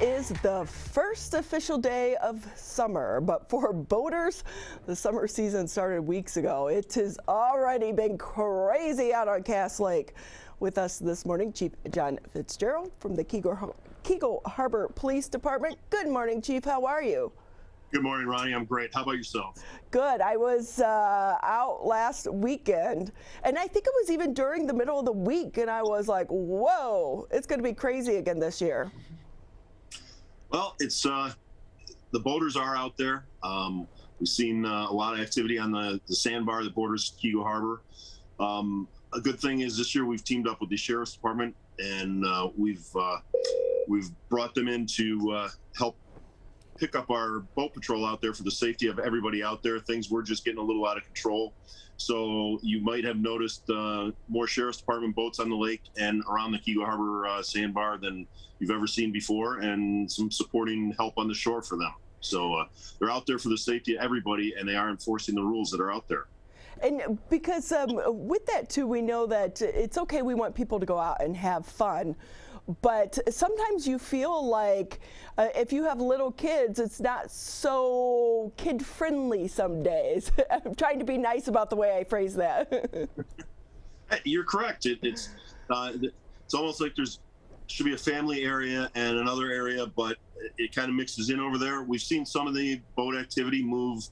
It is the first official day of summer, but for boaters, the summer season started weeks ago. It has already been crazy out on Cass Lake. With us this morning, Chief John Fitzgerald from the Keego Harbor Police Department. Good morning, Chief. How are you? Good morning, Ronnie. I'm great. How about yourself? Good. I was out last weekend, and I think it was even during the middle of the week, and I was like, whoa, it's going to be crazy again this year. Well, it's the boaters are out there. We've seen a lot of activity on the sandbar that borders Keego Harbor. A good thing is this year we've teamed up with the Sheriff's Department, and we've brought them in to help pick up our boat patrol out there for the safety of everybody out there. Things were just getting a little out of control. So you might have noticed more Sheriff's Department boats on the lake and around the Keego Harbor sandbar than you've ever seen before, and some supporting help on the shore for them. So they're out there for the safety of everybody, and they are enforcing the rules that are out there. And because with that too, we know that it's okay, we want people to go out and have fun, but sometimes you feel like if you have little kids, it's not so kid friendly some days. I'm trying to be nice about the way I phrase that. You're correct. It's almost like there's should be a family area and another area, but it kind of mixes in over there. We've seen some of the boat activity move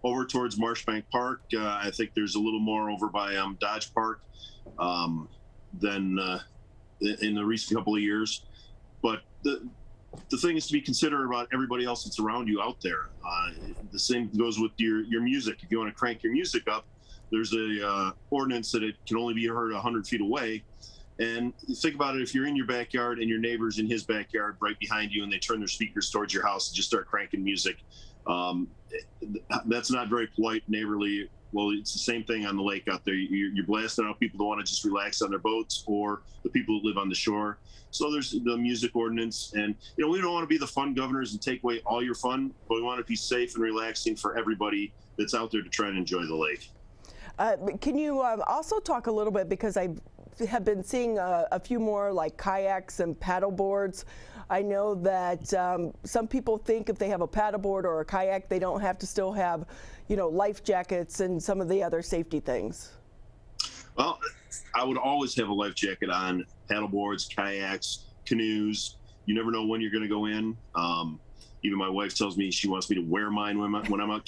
over towards Marshbank Park. I think there's a little more over by Dodge Park than in the recent couple of years. But the thing is to be considerate about everybody else that's around you out there. The same goes with your music. If you want to crank your music up, there's a ordinance that it can only be heard 100 feet away. And think about it, if you're in your backyard and your neighbor's in his backyard right behind you and they turn their speakers towards your house and just start cranking music, that's not very polite, neighborly. Well, it's the same thing on the lake out there. You're blasting out people that want to just relax on their boats, or the people that live on the shore. So there's the music ordinance, and we don't want to be the fun governors and take away all your fun, but we want to be safe and relaxing for everybody that's out there to try and enjoy the lake. Can you also talk a little bit, because I have been seeing a few more like kayaks and paddle boards. I know that some people think if they have a paddleboard or a kayak, they don't have to still have, life jackets and some of the other safety things. Well, I would always have a life jacket on paddleboards, kayaks, canoes. You never know when you're going to go in. Even my wife tells me she wants me to wear mine when I'm out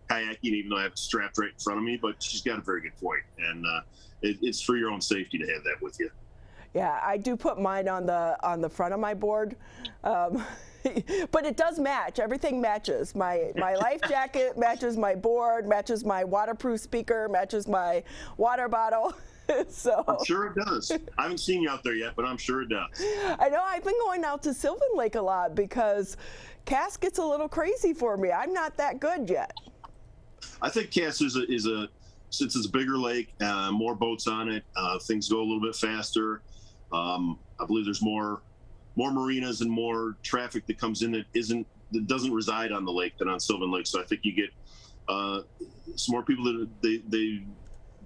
kayaking, even though I have it strapped right in front of me, but she's got a very good point. And it's for your own safety to have that with you. Yeah, I do put mine on the front of my board, but it does match. Everything matches. My life jacket matches my board, matches my waterproof speaker, matches my water bottle. So I'm sure it does. I haven't seen you out there yet, but I'm sure it does. I know. I've been going out to Sylvan Lake a lot because Cass gets a little crazy for me. I'm not that good yet. I think Cass is since it's a bigger lake, more boats on it, things go a little bit faster. I believe there's more marinas and more traffic that comes in that doesn't reside on the lake than on Sylvan Lake. So I think you get some more people that they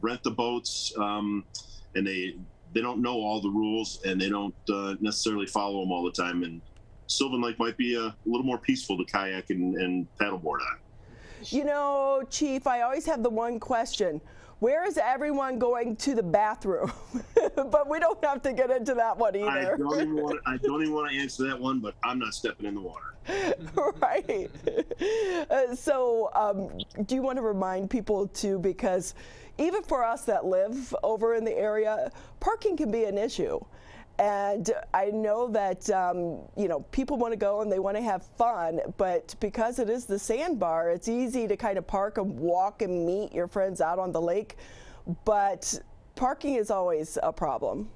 rent the boats, and they don't know all the rules, and they don't necessarily follow them all the time. And Sylvan Lake might be a little more peaceful to kayak and paddleboard on. Chief, I always have the one question. Where is everyone going to the bathroom? But we don't have to get into that one either. I don't even want to answer that one, but I'm not stepping in the water. Right. So do you want to remind people too, because even for us that live over in the area, parking can be an issue. And I know that, people want to go and they want to have fun, but because it is the sandbar, it's easy to kind of park and walk and meet your friends out on the lake. But parking is always a problem.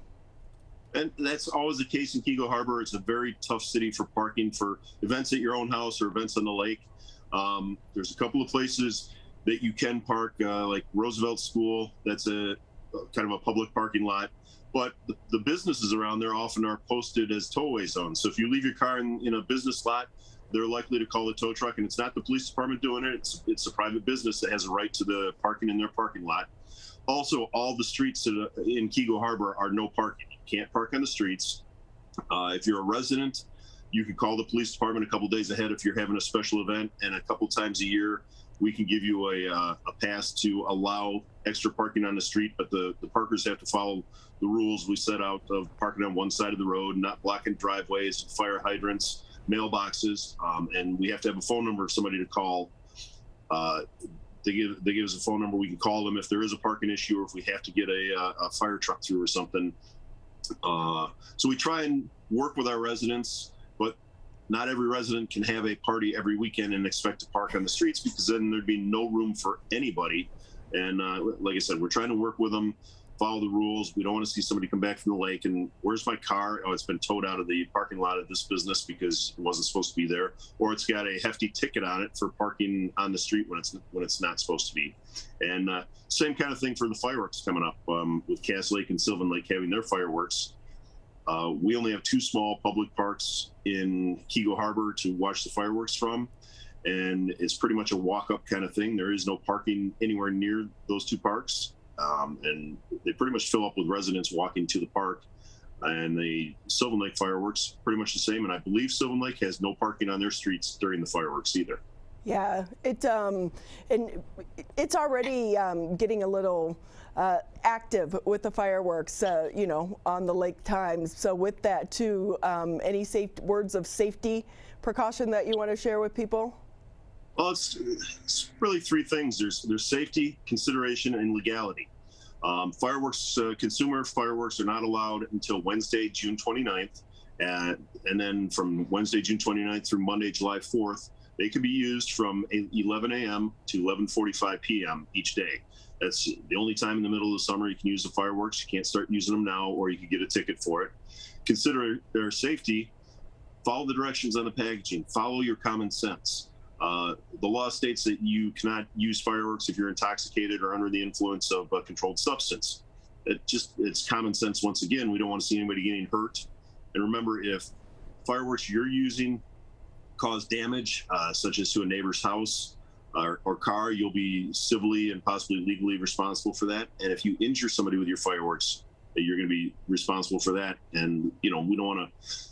And that's always the case in Keego Harbor. It's a very tough city for parking for events at your own house or events on the lake. There's a couple of places that you can park, like Roosevelt School. That's a kind of a public parking lot. But the businesses around there often are posted as towaway zones. So if you leave your car in a business lot, they're likely to call the tow truck, and it's not the police department doing it. It's a private business that has a right to the parking in their parking lot. Also, all the streets in Keego Harbor are no parking. You can't park on the streets. If you're a resident, You can call the police department a couple days ahead if you're having a special event, and a couple times a year we can give you a pass to allow extra parking on the street, but the parkers have to follow the rules we set out of parking on one side of the road, not blocking driveways, fire hydrants, mailboxes, and we have to have a phone number of somebody to call. They give us a phone number. We can call them if there is a parking issue or if we have to get a fire truck through or something. So we try and work with our residents, but not every resident can have a party every weekend and expect to park on the streets, because then there'd be no room for anybody. And like I said, we're trying to work with them, follow the rules. We don't want to see somebody come back from the lake and, where's my car? Oh, it's been towed out of the parking lot of this business because it wasn't supposed to be there, or it's got a hefty ticket on it for parking on the street when it's not supposed to be. And same kind of thing for the fireworks coming up, with Cass Lake and Sylvan Lake having their fireworks. We only have 2 small public parks in Keego Harbor to watch the fireworks from, and it's pretty much a walk-up kind of thing. There is no parking anywhere near those 2 parks, and they pretty much fill up with residents walking to the park. And the Sylvan Lake fireworks, pretty much the same, and I believe Sylvan Lake has no parking on their streets during the fireworks either. Yeah, and it's already getting a little active with the fireworks, on the lake times. So with that too, any words of safety precaution that you want to share with people? Well, it's really 3 things. There's safety, consideration, and legality. Consumer fireworks are not allowed until Wednesday, June 29th, and then from Wednesday, June 29th through Monday, July 4th, they can be used from 11 a.m. to 11:45 p.m. each day. That's the only time in the middle of the summer you can use the fireworks. You can't start using them now, or you could get a ticket for it. Consider their safety. Follow the directions on the packaging. Follow your common sense. The law states that you cannot use fireworks if you're intoxicated or under the influence of a controlled substance. It's common sense. Once again, we don't want to see anybody getting hurt. And remember, if fireworks you're using cause damage, such as to a neighbor's house or car, you'll be civilly and possibly legally responsible for that. And if you injure somebody with your fireworks, you're going to be responsible for that. And, we don't want to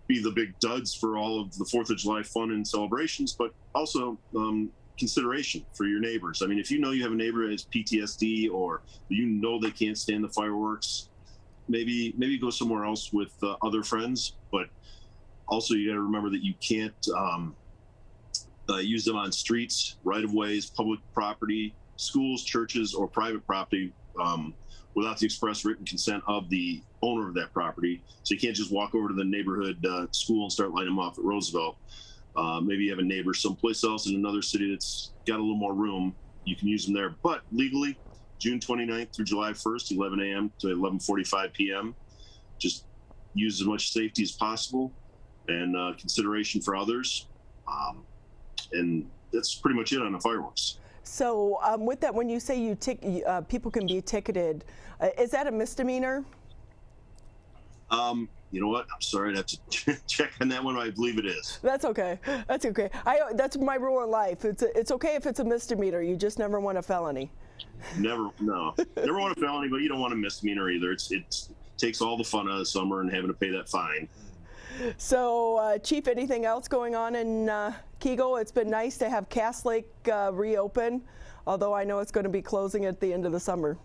be the big duds for all of the 4th of July fun and celebrations, but also consideration for your neighbors. I mean, if you know you have a neighbor that has PTSD, or they can't stand the fireworks, maybe go somewhere else with other friends. But also, you got to remember that you can't use them on streets, right-of-ways, public property, schools, churches, or private property without the express written consent of the owner of that property. So you can't just walk over to the neighborhood school and start lighting them off at Roosevelt. Maybe you have a neighbor someplace else in another city that's got a little more room. You can use them there. But legally, June 29th through July 1st, 11 a.m. to 11:45 p.m. Just use as much safety as possible and consideration for others. And that's pretty much it on the fireworks. So with that, when you say people can be ticketed, is that a misdemeanor? You know what? I'm sorry, I'd have to check on that one. I believe it is. That's okay. That's okay. That's my rule in life. It's okay if it's a misdemeanor. You just never want a felony. Never want a felony, but you don't want a misdemeanor either. It takes all the fun out of the summer and having to pay that fine. So, Chief, anything else going on in Keego? It's been nice to have Cass Lake reopen, although I know it's going to be closing at the end of the summer.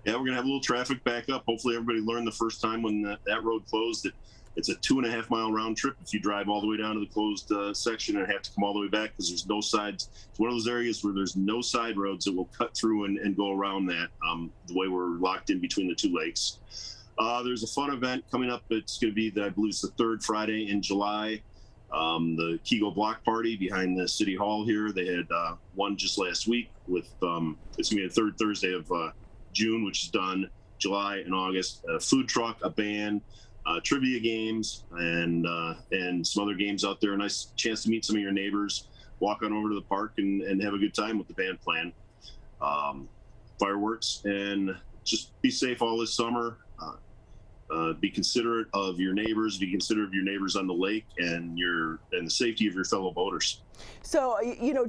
Yeah, we're going to have a little traffic back up. Hopefully everybody learned the first time when that road closed that it's a 2.5-mile round trip if you drive all the way down to the closed section and have to come all the way back because there's no sides. It's one of those areas where there's no side roads that will cut through and go around that, the way we're locked in between the 2 lakes. There's a fun event coming up. It's going to be, I believe it's the 3rd Friday in July. The Keego Block Party behind the City Hall here. They had one just last week with, it's going to be the 3rd Thursday of June, which is done, July and August. A food truck, a band, trivia games, and some other games out there. A nice chance to meet some of your neighbors, walk on over to the park and have a good time with the band playing. Fireworks, and just be safe all this summer. Be considerate of your neighbors. Be considerate of your neighbors on the lake and the safety of your fellow boaters. So,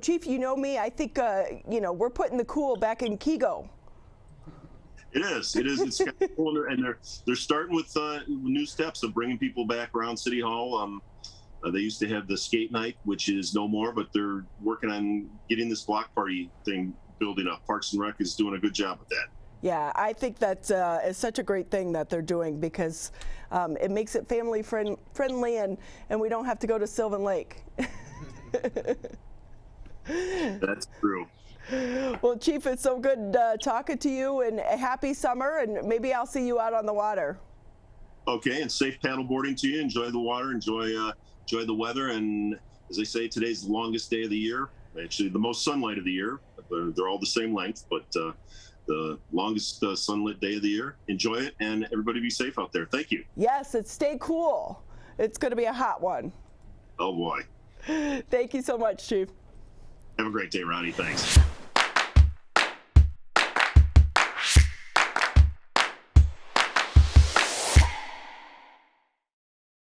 Chief, you know me. I think we're putting the cool back in Keego. It is. It's kind of cool, and they're starting with new steps of bringing people back around City Hall. They used to have the skate night, which is no more, but they're working on getting this block party thing building up. Parks and Rec is doing a good job with that. Yeah, I think that is such a great thing that they're doing, because it makes it family friendly, and we don't have to go to Sylvan Lake. That's true. Well, Chief, it's so good talking to you, and a happy summer, and maybe I'll see you out on the water. Okay, and safe paddle boarding to you. Enjoy the water, enjoy the weather, and as they say, today's the longest day of the year. Actually, the most sunlight of the year. They're all the same length, but the longest sunlit day of the year. Enjoy it, and everybody be safe out there. Thank you. Yes, and stay cool. It's going to be a hot one. Oh boy. Thank you so much, Chief. Have a great day, Ronnie. Thanks.